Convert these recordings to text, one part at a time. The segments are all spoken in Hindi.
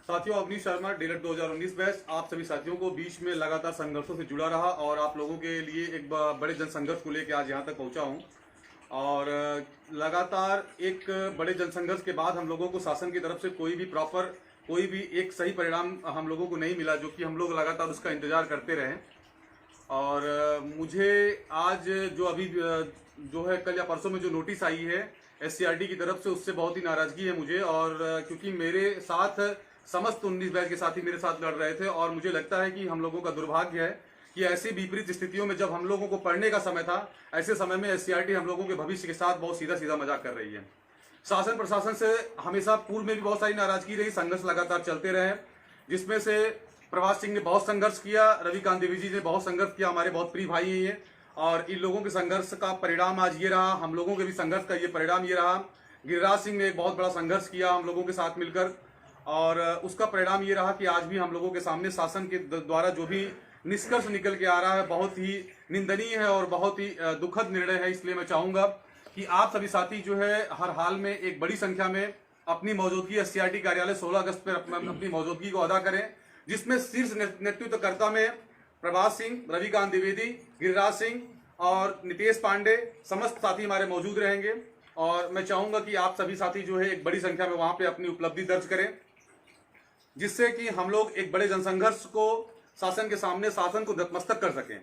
साथियों, अवनीश शर्मा डीलर 2019 बैच आप सभी साथियों को बीच में लगातार संघर्षों से जुड़ा रहा और आप लोगों के लिए एक बड़े जन संघर्ष को लेकर आज यहाँ तक पहुँचा हूँ। और लगातार एक बड़े जनसंघर्ष के बाद हम लोगों को शासन की तरफ से कोई भी एक सही परिणाम हम लोगों को नहीं मिला, जो कि हम लोग लगातार उसका इंतजार करते रहे। और मुझे आज जो है कल या परसों में जो नोटिस आई है SCRT की तरफ से, उससे बहुत ही नाराजगी है मुझे। और क्योंकि मेरे साथ समस्त 19 बैच के साथी मेरे साथ लड़ रहे थे और मुझे लगता है कि हम लोगों का दुर्भाग्य है कि ऐसी विपरीत स्थितियों में जब हम लोगों को पढ़ने का समय था, ऐसे समय में SCRT हम लोगों के भविष्य के साथ बहुत सीधा सीधा मजाक कर रही है। शासन प्रशासन से हमेशा पूर्व में भी बहुत सारी नाराजगी रही, संघर्ष लगातार चलते रहे, जिसमें से प्रभास सिंह ने बहुत संघर्ष किया, रविकांत द्विवेदी ने बहुत संघर्ष किया, हमारे बहुत प्रिय भाई हैं ये। और इन लोगों के संघर्ष का परिणाम आज ये रहा, हम लोगों के भी संघर्ष का ये परिणाम ये रहा। गिरिराज सिंह ने एक बहुत बड़ा संघर्ष किया हम लोगों के साथ मिलकर, और उसका परिणाम ये रहा कि आज भी हम लोगों के सामने शासन के द्वारा जो भी निष्कर्ष निकल के आ रहा है बहुत ही निंदनीय है और बहुत ही दुखद निर्णय है। इसलिए मैं चाहूंगा कि आप सभी साथी जो है हर हाल में एक बड़ी संख्या में अपनी मौजूदगी SCRT कार्यालय 16 अगस्त पर अपनी मौजूदगी को अदा करें, जिसमें शीर्ष नेतृत्वकर्ता में प्रभास सिंह, रविकांत द्विवेदी, गिरिराज सिंह और नितेश पांडे समस्त साथी हमारे मौजूद रहेंगे। और मैं चाहूंगा कि आप सभी साथी जो है एक बड़ी संख्या में वहां पे अपनी उपलब्धि दर्ज करें, जिससे कि हम लोग एक बड़े जनसंघर्ष को शासन के सामने शासन को नतमस्तक कर सकें।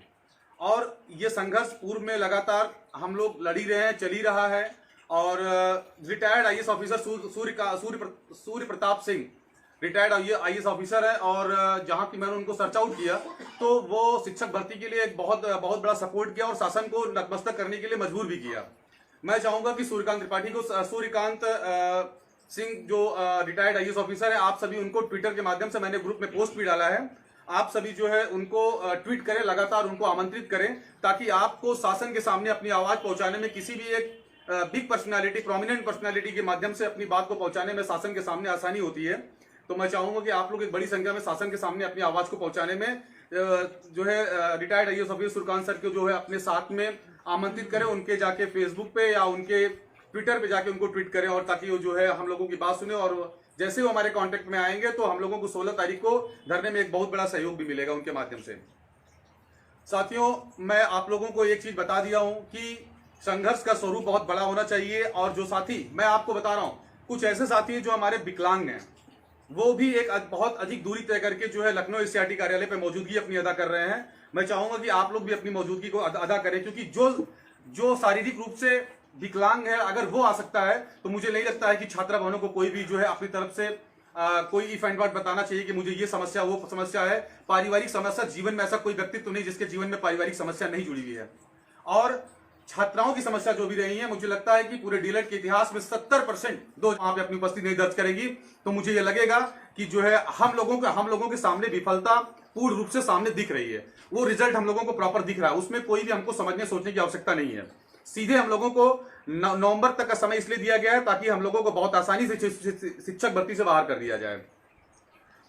और ये संघर्ष पूर्व में लगातार हम लोग लड़ी रहे हैं, चली रहा है। और retired IAS officer Surya Pratap Singh retired IAS officer है, और जहां की मैंने उनको सर्च आउट किया तो वो शिक्षक भर्ती के लिए एक बहुत बड़ा सपोर्ट किया और शासन को नतमस्तक करने के लिए मजबूर भी किया। मैं चाहूंगा कि सूर्यकांत सिंह जो रिटायर्ड IAS ऑफिसर है, आप सभी उनको ट्विटर के माध्यम से मैंने ग्रुप में पोस्ट भी डाला है, आप सभी जो है उनको ट्वीट करें, लगातार उनको आमंत्रित करें, ताकि आपको शासन के सामने अपनी आवाज पहुंचाने में किसी भी एक बिग पर्सनालिटी, प्रोमिनेंट पर्सनालिटी के माध्यम से अपनी बात को पहुंचाने में शासन के सामने आसानी होती है। तो मैं चाहूंगा कि आप लोग एक बड़ी संख्या में शासन के सामने अपनी आवाज को पहुंचाने में जो है retired IAS officer Suryakant sir को जो है अपने साथ में आमंत्रित करें, उनके जाके फेसबुक पे या उनके ट्विटर पे जाके उनको ट्वीट करें, और ताकि वो जो है हम लोगों की बात सुने। और जैसे वो हमारे कांटेक्ट में आएंगे तो हम लोगों को 16 तारीख को धरने में एक बहुत बड़ा सहयोग भी मिलेगा उनके माध्यम से। साथियों, मैं आप लोगों को एक चीज बता दिया हूं कि संघर्ष का स्वरूप बहुत बड़ा होना चाहिए। और जो साथी, मैं आपको बता रहा हूं, कुछ ऐसे साथी जो हमारे विकलांग हैं, वो भी एक बहुत अधिक दूरी तय करके जो है लखनऊ SCRT कार्यालय पे मौजूदगी अपनी अदा कर रहे हैं। मैं चाहूंगा कि आप लोग भी अपनी मौजूदगी को अदा करें, क्योंकि जो शारीरिक रूप से विकलांग है, अगर वो आ सकता है तो मुझे नहीं लगता है कि छात्रा भवनों को कोई भी जो है अपनी तरफ से कोई इफ एंड वर्ड बताना चाहिए कि मुझे ये समस्या वो समस्या है। पारिवारिक समस्या, जीवन में ऐसा कोई व्यक्तित्व नहीं जिसके जीवन में पारिवारिक समस्या नहीं जुड़ी हुई है। और छात्राओं की समस्या जो भी रही है, मुझे लगता है कि पूरे डीलर के इतिहास में 70% वहां पे अपनी उपस्थिति नहीं दर्ज करेगी। तो मुझे ये लगेगा कि जो है हम लोगों के सामने विफलता पूर्ण रूप से सामने दिख रही है, वो रिजल्ट हम लोगों को प्रॉपर दिख रहा है, उसमें कोई भी हमको समझने सोचने की आवश्यकता नहीं है। सीधे हम लोगों को नवंबर तक का समय इसलिए दिया गया है ताकि हम लोगों को बहुत आसानी से शिक्षक भर्ती से बाहर कर दिया जाए।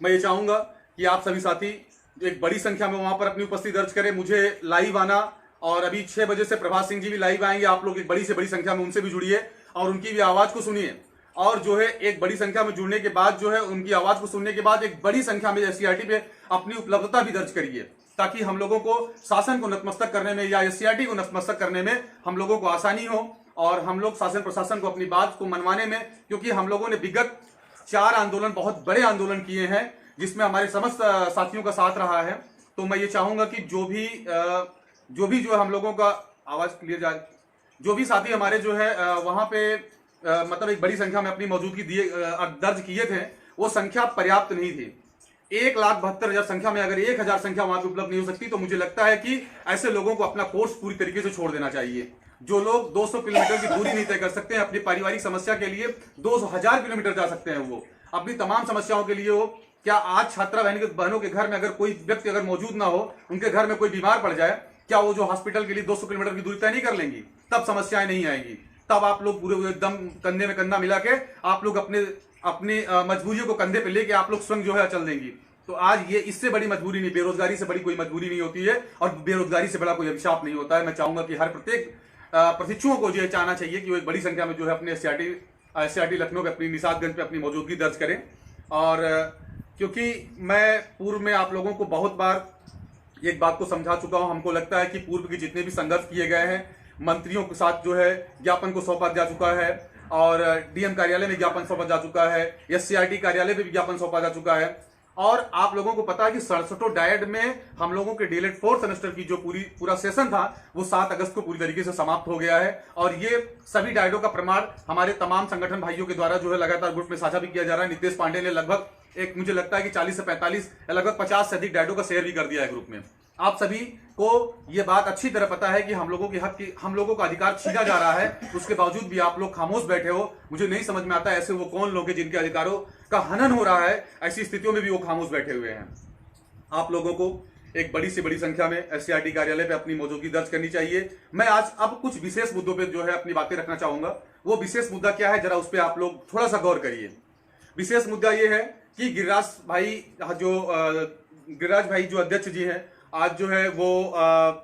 मैं ये चाहूंगा कि आप सभी साथी एक बड़ी संख्या में वहां पर अपनी उपस्थिति दर्ज करें, मुझे लाइव आना, और अभी 6 बजे से प्रभास सिंह जी भी लाइव आएंगे, आप लोग एक बड़ी से बड़ी संख्या में उनसे भी जुड़िए और उनकी भी आवाज को सुनिए। और जो है एक बड़ी संख्या में जुड़ने के बाद जो है उनकी आवाज को सुनने के बाद एक बड़ी संख्या में SCRT पे अपनी उपलब्धता भी दर्ज करिए, ताकि हम लोगों को शासन को नतमस्तक करने में या SCRT को नतमस्तक करने में हम लोगों को आसानी हो, और हम लोग शासन प्रशासन को अपनी बात को मनवाने में, क्योंकि हम लोगों ने विगत 4 आंदोलन, बहुत बड़े आंदोलन किए हैं, जिसमें हमारे समस्त साथियों का साथ रहा है। तो मैं ये चाहूंगा कि जो भी जो हम लोगों का आवाज क्लियर जाए, जो भी साथी हमारे जो है वहां पे मतलब एक बड़ी संख्या में अपनी मौजूदगी दर्ज किए थे, वो संख्या पर्याप्त नहीं थी। 1,72,000 संख्या में अगर 1,000 संख्या वहां पे उपलब्ध नहीं हो सकती, तो मुझे लगता है कि ऐसे लोगों को अपना कोर्स पूरी तरीके से छोड़ देना चाहिए। जो लोग 200 किलोमीटर की दूरी नहीं तय कर सकते हैं अपनी पारिवारिक समस्या के लिए, 200,000 किलोमीटर जा सकते हैं वो अपनी तमाम समस्याओं के लिए। हो क्या आज छात्रा बहनों के घर में अगर कोई व्यक्ति अगर मौजूद ना हो, उनके घर में कोई बीमार पड़ जाए, क्या वो जो हॉस्पिटल के लिए 200 किलोमीटर की दूरी तय नहीं कर लेंगी? तब समस्याएं नहीं आएंगी, तब आप लोग पूरे एकदम कंधे में कंधा मिला के आप लोग अपने मजबूरियों को कंधे पे लेके आप लोग स्वयं जो है चल देंगी। तो आज ये इससे बड़ी मजबूरी नहीं, बेरोजगारी से बड़ी कोई मजबूरी नहीं होती है, और बेरोजगारी से बड़ा कोई अभिशाप नहीं होता है। मैं चाहूंगा कि हर प्रत्येक प्रशिक्षुओं को जो चाहना चाहिए कि वो एक बड़ी संख्या में जो है अपने SCRT लखनऊ पे अपनी निषादगंज पे अपनी मौजूदगी दर्ज करें। और क्योंकि मैं पूर्व में आप लोगों को बहुत बार एक बात को समझा चुका हूं। हमको लगता है कि पूर्व के जितने भी संघर्ष किए गए हैं, मंत्रियों के साथ जो है ज्ञापन को सौंपा जा चुका है, और डीएम कार्यालय में ज्ञापन सौंपा जा चुका है, एससीईआरटी कार्यालय में भी ज्ञापन सौंपा जा चुका है। और आप लोगों को पता है कि 67 डायड में हम लोगों के डीएलएड 4th सेमेस्टर की जो पूरा सेशन था वो 7 अगस्त को पूरी तरीके से समाप्त हो गया है। और ये सभी डायडों का प्रमाण हमारे तमाम संगठन भाइयों के द्वारा जो है लगातार ग्रुप में साझा भी किया जा रहा है। नितेश पांडे ने लगभग मुझे लगता है कि 40 से 45 या लगभग 50 से अधिक डायडों का शेयर भी कर दिया है ग्रुप में। आप सभी को ये बात अच्छी तरह पता है कि हम लोगों के हक की, हम लोगों का अधिकार छीना जा रहा है, उसके बावजूद भी आप लोग खामोश बैठे हो। मुझे नहीं समझ में आता ऐसे वो कौन लोग हैं जिनके अधिकारों का हनन हो रहा है, ऐसी स्थितियों में भी वो खामोश बैठे हुए हैं। आप लोगों को एक बड़ी से बड़ी संख्या में एससीईआरटी कार्यालय पे अपनी मौजूदगी दर्ज करनी चाहिए। मैं आज अब कुछ विशेष मुद्दों पे जो है अपनी बातें रखना चाहूंगा। वो विशेष मुद्दा क्या है, जरा उस पर आप लोग थोड़ा सा गौर करिए। विशेष मुद्दा ये है कि गिरिराज भाई जो अध्यक्ष जी हैं, आज जो है वो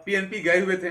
पीएनपी गए हुए थे,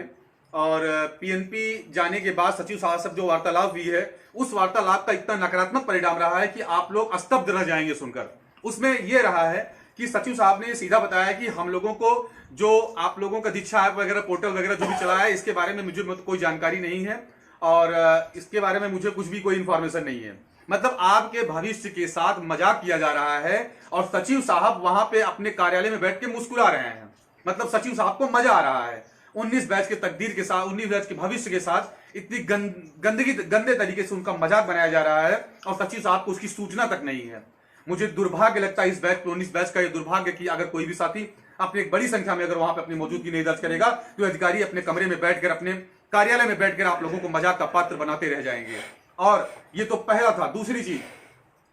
और पीएनपी जाने के बाद सचिव साहब से जो वार्तालाप हुई है, उस वार्तालाप का इतना नकारात्मक परिणाम रहा है कि आप लोग स्तब्ध रह जाएंगे सुनकर। उसमें यह रहा है कि सचिव साहब ने सीधा बताया कि हम लोगों को जो आप लोगों का दीक्षा ऐप वगैरह, पोर्टल वगैरह जो भी चलाया है, इसके बारे में मुझे कोई जानकारी नहीं है, और इसके बारे में मुझे कुछ भी कोई इंफॉर्मेशन नहीं है। मतलब आपके भविष्य के साथ मजाक किया जा रहा है, और सचिव साहब वहां पे अपने कार्यालय में बैठ के मुस्कुरा रहे हैं। मतलब सचिव साहब को मजा आ रहा है 19 बैच के तकदीर के साथ, 19 बैच के भविष्य के साथ इतनी गंदे तरीके से उनका मजाक बनाया जा रहा है, और सचिव साहब को उसकी सूचना तक नहीं है। मुझे दुर्भाग्य लगता है इस बैच 19 बैच का, ये दुर्भाग्य कि अगर कोई भी साथी अपनी एक बड़ी संख्या में अगर वहां पे अपनी मौजूदगी नहीं दर्ज करेगा, तो अधिकारी अपने कमरे में बैठकर, अपने कार्यालय में बैठकर आप लोगों को मजाक का पात्र बनाते रह जाएंगे। और ये तो पहला था। दूसरी चीज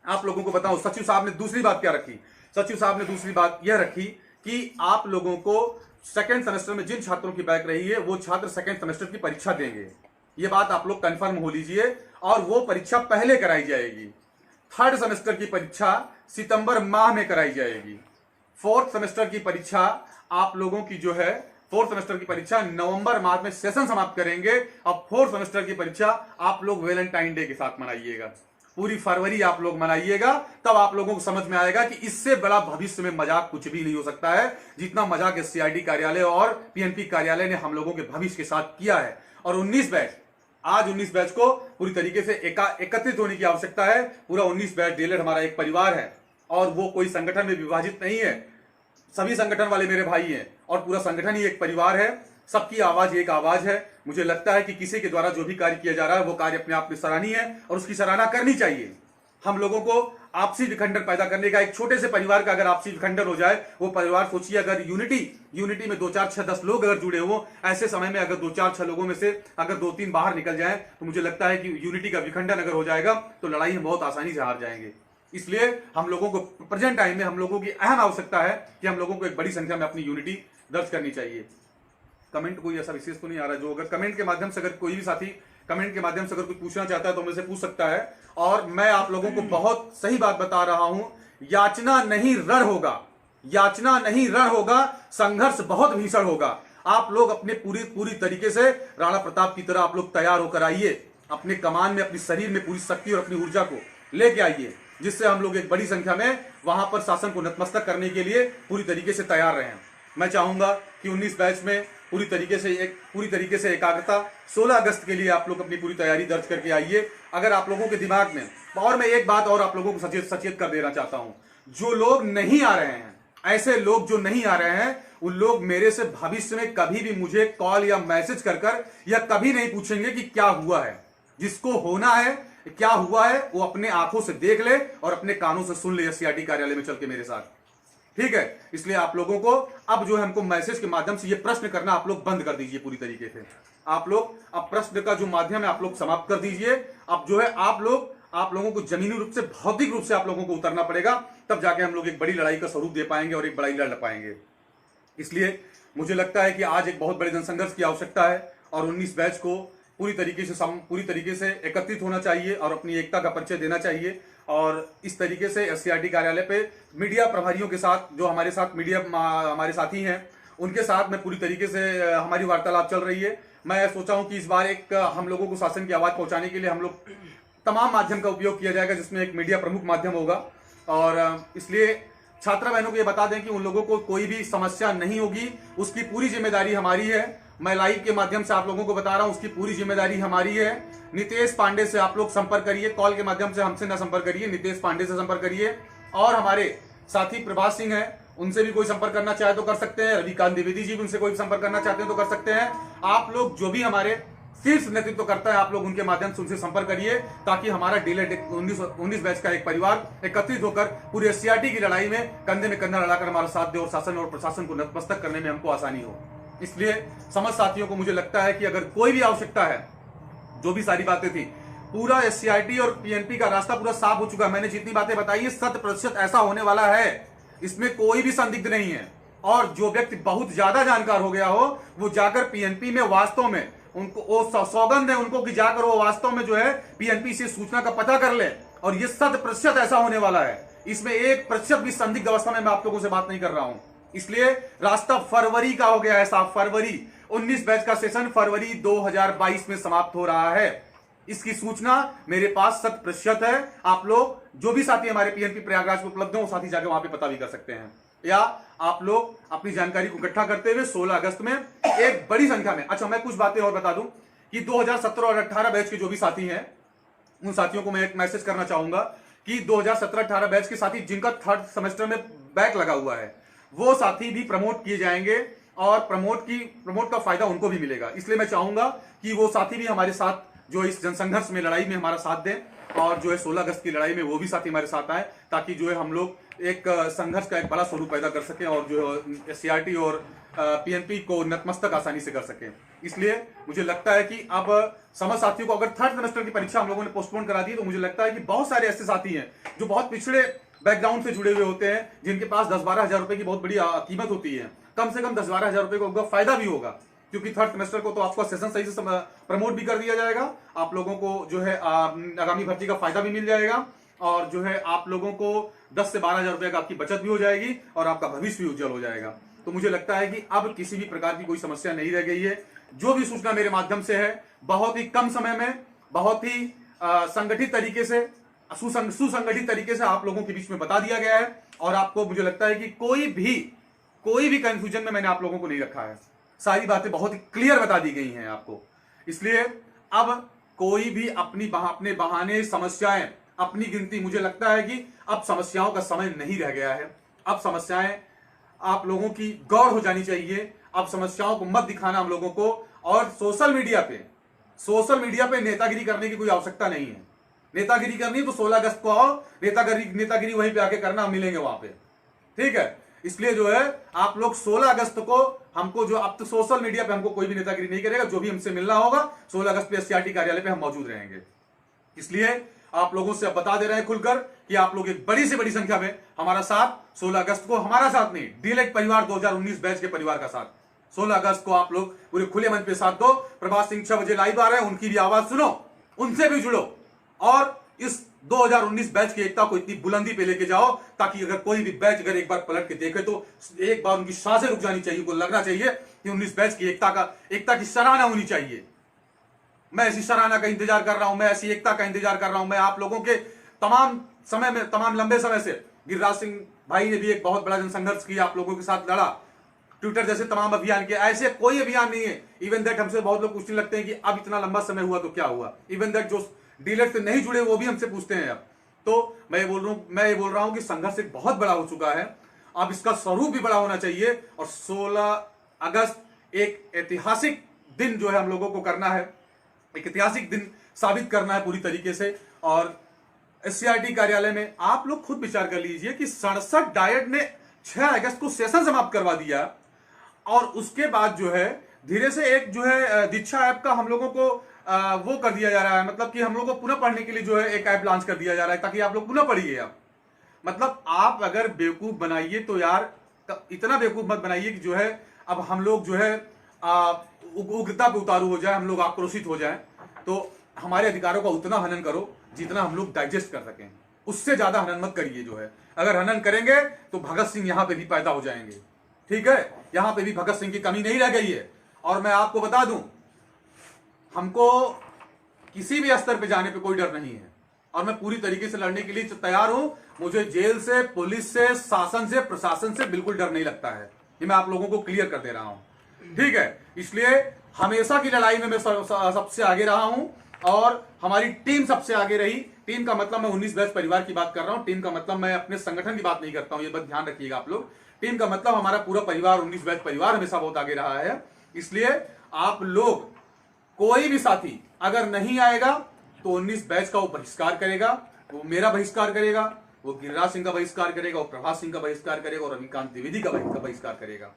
आप लोगों को बताऊं, सचिव साहब ने दूसरी बात क्या रखी। सचिव साहब ने दूसरी बात यह रखी कि आप लोगों को सेकंड सेमेस्टर में जिन छात्रों की बैक रही है, वो छात्र सेकंड सेमेस्टर की परीक्षा देंगे। ये बात आप लोग कंफर्म हो लीजिए, और वो परीक्षा पहले कराई जाएगी। थर्ड सेमेस्टर की परीक्षा सितंबर माह में कराई जाएगी। फोर्थ सेमेस्टर की परीक्षा आप लोगों की जो है, फोर्थ सेमेस्टर की परीक्षा नवंबर माह में सेशन समाप्त करेंगे। अब फोर्थ सेमेस्टर की परीक्षा आप लोग वैलेंटाइन डे के साथ मनाइएगा, पूरी फरवरी आप लोग मनाइएगा। तब आप लोगों को समझ में आएगा कि इससे बड़ा भविष्य में मजाक कुछ भी नहीं हो सकता है, जितना मजाक एससीईआरटी कार्यालय और पीएनपी कार्यालय ने हम लोगों के भविष्य के साथ किया है। और 19 बैच, आज 19 बैच को पूरी तरीके से एकत्रित होने की आवश्यकता है। पूरा 19 बैच डीएलएड हमारा एक परिवार है, और वो कोई संगठन में विभाजित नहीं है। सभी संगठन वाले मेरे भाई हैं, और पूरा संगठन ही एक परिवार है। सबकी आवाज एक आवाज है। मुझे लगता है कि किसी के द्वारा जो भी कार्य किया जा रहा है, वो कार्य अपने आप में सराहनीय है, और उसकी सराहना करनी चाहिए। हम लोगों को आपसी विखंडन पैदा करने का, एक छोटे से परिवार का अगर आपसी विखंडन हो जाए, वो परिवार सोचिए, अगर यूनिटी में 2 4 6 10 लोग अगर जुड़े हो, ऐसे समय में अगर 2 4 6 लोगों में से अगर 2 3 बाहर निकल जाए, तो मुझे लगता है कि यूनिटी का विखंडन अगर हो जाएगा, तो लड़ाई हम बहुत आसानी से हार जाएंगे। इसलिए हम लोगों को प्रेजेंट टाइम में हम लोगों की अहम आवश्यकता है कि हम लोगों को एक बड़ी संख्या में अपनी यूनिटी दर्ज करनी चाहिए। कमेंट कोई ऐसा विशेष तो नहीं आ रहा, जो अगर कमेंट के माध्यम से, अगर कोई भी साथी कमेंट के माध्यम से अगर कुछ पूछना चाहता है तो मुझसे पूछ सकता है। और मैं आप लोगों को बहुत सही बात बता रहा हूं, याचना नहीं रण होगा, याचना नहीं रण होगा, संघर्ष बहुत भीषण होगा। आप लोग अपने पूरी तरीके से राणा प्रताप की तरह आप लोग तैयार होकर आइए, अपने कमान में, अपने शरीर में पूरी शक्ति और अपनी ऊर्जा को लेके आइए, जिससे हम लोग एक बड़ी संख्या में वहां पर शासन को नतमस्तक करने के लिए पूरी तरीके से तैयार रहें। मैं चाहूंगा कि 19 बैच में पूरी तरीके से एकाग्रता, 16 अगस्त के लिए आप लोग अपनी पूरी तैयारी दर्ज करके आइए। अगर आप लोगों के दिमाग में, और मैं एक बात और आप लोगों को सचेत कर देना चाहता हूं, जो लोग नहीं आ रहे हैं, ऐसे लोग जो नहीं आ रहे हैं, उन लोग मेरे से भविष्य में कभी भी मुझे कॉल या मैसेज कर या कभी नहीं पूछेंगे कि क्या हुआ है। जिसको होना है, क्या हुआ है, वो अपने आंखों से देख ले और अपने कानों से सुन ले एससीईआरटी कार्यालय में चल के मेरे साथ, ठीक है। इसलिए आप लोगों को अब जो है, हमको मैसेज के माध्यम से ये प्रश्न करना आप लोग बंद कर दीजिए पूरी तरीके से। आप लोग अब प्रश्न का जो माध्यम है आप लोग समाप्त कर दीजिए। अब जो है आप लोगों को जमीनी रूप से, भौतिक रूप से आप लोगों को उतरना पड़ेगा, तब जाके हम लोग एक बड़ी लड़ाई का स्वरूप दे पाएंगे और एक बड़ी लड़ पाएंगे। इसलिए मुझे लगता है कि आज एक बहुत बड़े जनसंघर्ष की आवश्यकता है, और 19 बैच को पूरी तरीके से एकत्रित होना चाहिए और अपनी एकता का परिचय देना चाहिए। और इस तरीके से एससीईआरटी कार्यालय पे मीडिया प्रभारियों के साथ, जो हमारे साथ मीडिया हमारे साथी हैं, उनके साथ में पूरी तरीके से हमारी वार्तालाप चल रही है। मैं सोचा हूं कि इस बार एक हम लोगों को शासन की आवाज पहुंचाने के लिए हम लोग तमाम माध्यम का उपयोग किया जाएगा, जिसमें एक मीडिया प्रमुख माध्यम होगा। और इसलिए छात्रा बहनों को ये बता दें कि उन लोगों को कोई भी समस्या नहीं होगी, उसकी पूरी जिम्मेदारी हमारी है। मैं लाइव के माध्यम से आप लोगों को बता रहा हूं, उसकी पूरी जिम्मेदारी हमारी है। नितेश पांडे से आप लोग संपर्क करिए, कॉल के माध्यम से हमसे ना संपर्क करिए, नितेश पांडे से संपर्क करिए। और हमारे साथी प्रभात सिंह है, उनसे भी कोई संपर्क करना चाहे तो कर सकते हैं। रविकांत द्विवेदी जी भी उनसे कोई संपर्क करना चाहते हैं तो कर सकते हैं। आप लोग जो भी हमारे शीर्ष नेतृत्व करता है, आप लोग उनके माध्यम से उनसे संपर्क करिए, ताकि हमारा डीलेट 19 बैच का एक परिवार एकत्रित होकर पूरी एससीईआरटी की लड़ाई में कंधे में कंधा लड़ाकर हमारा साथ दे और शासन और प्रशासन को नतमस्तक करने में हमको आसानी हो। इसलिए समस्त साथियों को मुझे लगता है कि अगर कोई भी आवश्यकता है, जो भी सारी बातें थी, पूरा एससीईआरटी और पीएनपी का रास्ता पूरा साफ हो चुका है। मैंने जितनी बातें बताई है 100% ऐसा होने वाला है, इसमें कोई भी संदिग्ध नहीं है। और जो व्यक्ति बहुत ज्यादा जानकार हो गया हो, वो जाकर पीएनपी में वास्तव में उनको वो सौगंध है उनको कि जाकर वो वास्तव में जो है पीएनपी से सूचना का पता कर ले। और ये 100% ऐसा होने वाला है, इसमें 1% भी संदिग्ध अवस्था में मैं आप लोगों से बात नहीं कर रहा हूं। इसलिए रास्ता फरवरी का हो गया है साहब, फरवरी 19 बैच का सेशन फरवरी 2022 में समाप्त हो रहा है। इसकी सूचना मेरे पास 100% है। आप लोग जो भी साथी हमारे पीएनपी प्रयागराज में उपलब्ध हो, वो साथी जाकर वहां पे पता भी कर सकते हैं, या आप लोग अपनी जानकारी को इकट्ठा करते हुए 16 अगस्त में एक बड़ी संख्या में। अच्छा, मैं कुछ बातें और बता दूं कि 2017 और 18 बैच के जो भी साथी हैं, उन साथियों को मैं एक मैसेज करना चाहूंगा कि 2017-18 बैच के साथी जिनका 3rd सेमेस्टर में बैक लगा हुआ है, वो साथी भी प्रमोट किए जाएंगे और प्रमोट का फायदा उनको भी मिलेगा। इसलिए मैं चाहूंगा कि वो साथी भी हमारे साथ जो इस जनसंघर्ष में लड़ाई में हमारा साथ दें, और जो है 16 अगस्त की लड़ाई में वो भी साथी हमारे साथ आए, ताकि जो है हम लोग एक संघर्ष का एक बड़ा स्वरूप पैदा कर सकें और जो एससीईआरटी और पीएनपी को नतमस्तक आसानी से कर सकें। इसलिए मुझे लगता है कि अब समस्त साथियों को, अगर 3rd सेमेस्टर की परीक्षा हम लोगों ने पोस्टपोन करा दी, तो मुझे लगता है कि बहुत सारे ऐसे साथी हैं जो बहुत पिछड़े बैकग्राउंड से जुड़े हुए होते हैं, जिनके पास 10-12 हजार रुपए की बहुत बड़ी कीमत होती है। कम से कम 10-12 हजार रुपए को फायदा भी होगा, क्योंकि 3rd सेमेस्टर को तो आपका सेशन सही से प्रमोट भी कर दिया जाएगा, आप लोगों को जो है आगामी भर्ती का फायदा भी मिल जाएगा, और जो है आप लोगों को 10 से 12 हजार रुपए का आपकी बचत भी हो जाएगी, और आपका भविष्य भी उज्जवल हो जाएगा। तो मुझे लगता है कि अब किसी भी प्रकार की कोई समस्या नहीं रह गई है। जो भी सूचना मेरे माध्यम से है, बहुत ही कम समय में, बहुत ही संगठित तरीके से, सुसंगठित तरीके से आप लोगों के बीच में बता दिया गया है। और आपको मुझे लगता है कि कोई भी कंफ्यूजन में मैंने आप लोगों को नहीं रखा है, सारी बातें बहुत ही क्लियर बता दी गई हैं आपको। इसलिए अब कोई भी अपने बहाने समस्याएं अपनी गिनती, मुझे लगता है कि अब समस्याओं का समय नहीं रह गया है। अब समस्याएं आप लोगों की गौर हो जानी चाहिए। अब समस्याओं को मत दिखाना हम लोगों को, और सोशल मीडिया पे नेतागिरी करने की कोई आवश्यकता नहीं है। नेतागिरी करनी है तो 16 अगस्त को आओ, नेतागिरी वहीं पे आके करना, हम मिलेंगे वहां पे, ठीक है। इसलिए जो है आप लोग 16 अगस्त को हमको, जो अब तो सोशल मीडिया पे हमको कोई भी नेतागिरी नहीं करेगा, जो भी हमसे मिलना होगा 16 अगस्त पे एससीईआरटी कार्यालय पे हम मौजूद रहेंगे। इसलिए आप लोगों से अब बता दे रहे हैं खुलकर कि आप लोग एक बड़ी से बड़ी संख्या में हमारा साथ 16 अगस्त को, हमारा साथ नहीं, डीएलएड परिवार 2019 बैच के परिवार का साथ 16 अगस्त को आप लोग पूरे खुले मंच पे साथ दो। प्रभात सिंह 6 बजे लाइव आ रहे हैं, उनकी भी आवाज सुनो, उनसे भी जुड़ो, और इस 2019 बैच की एकता को इतनी बुलंदी पे लेके जाओ, ताकि अगर कोई भी बैच अगर एक बार पलट के देखे तो एक बार उनकी सांसें रुक जानी चाहिए, उनको लगना चाहिए कि 19 बैच की एकता की सराहना होनी चाहिए। मैं ऐसी सराहना का इंतजार कर रहा हूं, मैं ऐसी एकता का इंतजार कर रहा हूं। मैं आप लोगों के तमाम लंबे समय से, गिरिराज सिंह भाई ने भी एक बहुत बड़ा जनसंघर्ष किया, आप लोगों के साथ लड़ा, ट्विटर जैसे तमाम अभियान किए। ऐसे कोई अभियान नहीं है। इवन दैट हमसे बहुत लोग पूछने लगते हैं कि अब इतना लंबा समय हुआ तो क्या हुआ। इवन दैट जो डीलर से नहीं जुड़े वो भी हमसे पूछते हैं। अब तो मैं ये बोल रहा हूं कि संघर्ष एक बहुत बड़ा हो चुका है, अब इसका स्वरूप भी बड़ा होना चाहिए। और 16 अगस्त एक ऐतिहासिक दिन जो है हम लोगों को करना है, एक ऐतिहासिक दिन साबित करना है पूरी तरीके से। और एससीईआरटी कार्यालय में आप लोग खुद विचार कर लीजिए कि 67 डायट ने 6 अगस्त को सेशन समाप्त करवा दिया, और उसके बाद जो है धीरे से एक जो है दीक्षा ऐप का हम लोगों को वो कर दिया जा रहा है, मतलब कि हम लोगों को पुनः पढ़ने के लिए जो है एक ऐप लॉन्च कर दिया जा रहा है, ताकि आप लोग पुनः पढ़िए। अब मतलब आप अगर बेवकूफ बनाइए तो यार इतना बेवकूफ मत बनाइए कि जो है अब हम लोग जो है उग्रता पे उतारू हो जाए, हम लोग आक्रोशित हो जाए। तो हमारे अधिकारों का उतना हनन करो जितना हम लोग डाइजेस्ट कर सकें, उससे ज्यादा हनन मत करिए। जो है अगर हनन करेंगे तो भगत सिंह यहां पे भी पैदा हो जाएंगे, ठीक है। यहां पे भी भगत सिंह की कमी नहीं रह गई है। और मैं आपको बता दूं, हमको किसी भी स्तर पे जाने पे कोई डर नहीं है, और मैं पूरी तरीके से लड़ने के लिए तैयार हूं। मुझे जेल से, पुलिस से, शासन से, प्रशासन से बिल्कुल डर नहीं लगता है। ये मैं आप लोगों को क्लियर कर दे रहा हूं, ठीक है। इसलिए हमेशा की लड़ाई में मैं सबसे आगे रहा हूं और हमारी टीम सबसे आगे रही। टीम का मतलब मैं 19 बैच परिवार की बात कर रहा हूं। टीम का मतलब मैं अपने संगठन की बात नहीं करता हूं, ये बात ध्यान रखिएगा आप लोग। टीम का मतलब हमारा पूरा परिवार, 19 बैच परिवार हमेशा बहुत आगे रहा है। इसलिए आप लोग, कोई भी साथी अगर नहीं आएगा तो 19 बैच का वो बहिष्कार करेगा, वो मेरा बहिष्कार करेगा, वो गिरिराज सिंह का बहिष्कार करेगा, वो प्रभास सिंह का बहिष्कार करेगा, और रविकांत द्विवेदी का बहिष्कार करेगा,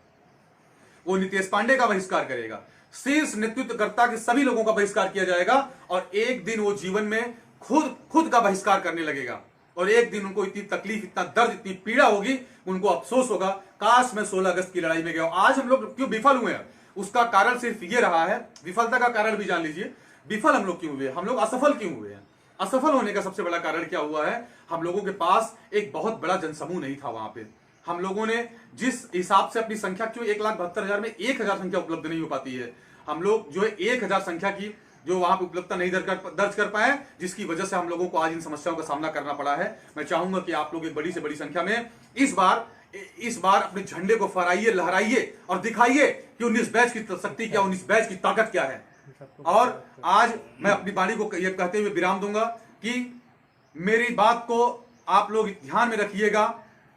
वो नितेश पांडे का बहिष्कार करेगा। शीर्ष नेतृत्वकर्ता के सभी लोगों का बहिष्कार किया जाएगा और एक दिन वो जीवन में खुद का बहिष्कार करने लगेगा और एक दिन उनको इतनी तकलीफ, इतना दर्द, इतनी पीड़ा होगी, उनको अफसोस होगा, काश मैं 16 अगस्त की लड़ाई में गया। आज हम लोग क्यों विफल हुए हैं, उसका कारण सिर्फ ये रहा है। विफलता का कारण भी जान लीजिए। विफल हम लोग क्यों हुए, हम लोग असफल क्यों हुए हैं? असफल होने का सबसे बड़ा कारण क्या हुआ है? हम लोगों के पास एक बहुत बड़ा जनसमूह नहीं था। वहां पे हम लोगों ने जिस हिसाब से अपनी संख्या, क्यों 1,72,000 में 1,000 संख्या उपलब्ध नहीं हो पाती है, हम लोग जो है 1,000 संख्या की जो वहां पे उपलब्धता नहीं दर्ज कर पाए, जिसकी वजह से हम लोगों को आज इन समस्याओं का सामना करना पड़ा है। मैं चाहूंगा कि आप लोग एक बड़ी से बड़ी संख्या में इस बार अपने झंडे को फहराइए, लहराइए और दिखाइए कि 19 बैच की शक्ति क्या, 19 बैच की ताकत क्या है। और आज मैं अपनी वाणी को यह कहते हुए विराम दूंगा कि मेरी बात को आप लोग ध्यान में रखिएगा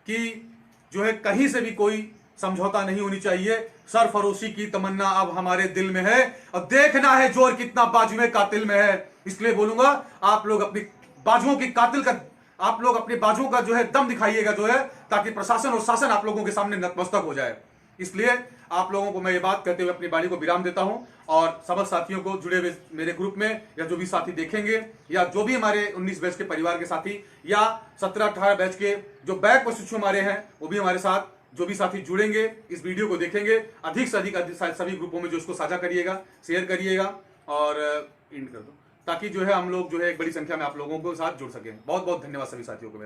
कि जो है कहीं से भी कोई समझौता नहीं होनी चाहिए। सरफरोशी की तमन्ना अब हमारे दिल में है और देखना है जोर कितना बाजुए कातिल में है। इसलिए बोलूंगा, आप लोग अपनी बाजुओं की कातिल का, आप लोग अपने बाजुओं का जो है दम दिखाइएगा जो है, ताकि प्रशासन और शासन आप लोगों के सामने नतमस्तक हो जाए। इसलिए आप लोगों को मैं ये बात कहते हुए अपनी वाणी को विराम देता हूं और समस्त साथियों को, जुड़े हुए मेरे ग्रुप में या जो भी साथी देखेंगे या जो भी हमारे 19 बैच के परिवार के साथी या 17-18 बैच के जो बैक प्रशिक्षु हमारे हैं, वो भी हमारे साथ, जो भी साथी जुड़ेंगे, इस वीडियो को देखेंगे, अधिक से अधिक सभी ग्रुपों में जो इसको साझा करिएगा, शेयर करिएगा और इंड कर दो, ताकि जो है हम लोग जो है एक बड़ी संख्या में आप लोगों के साथ जुड़ सकें। बहुत बहुत धन्यवाद सभी साथियों को मेरा।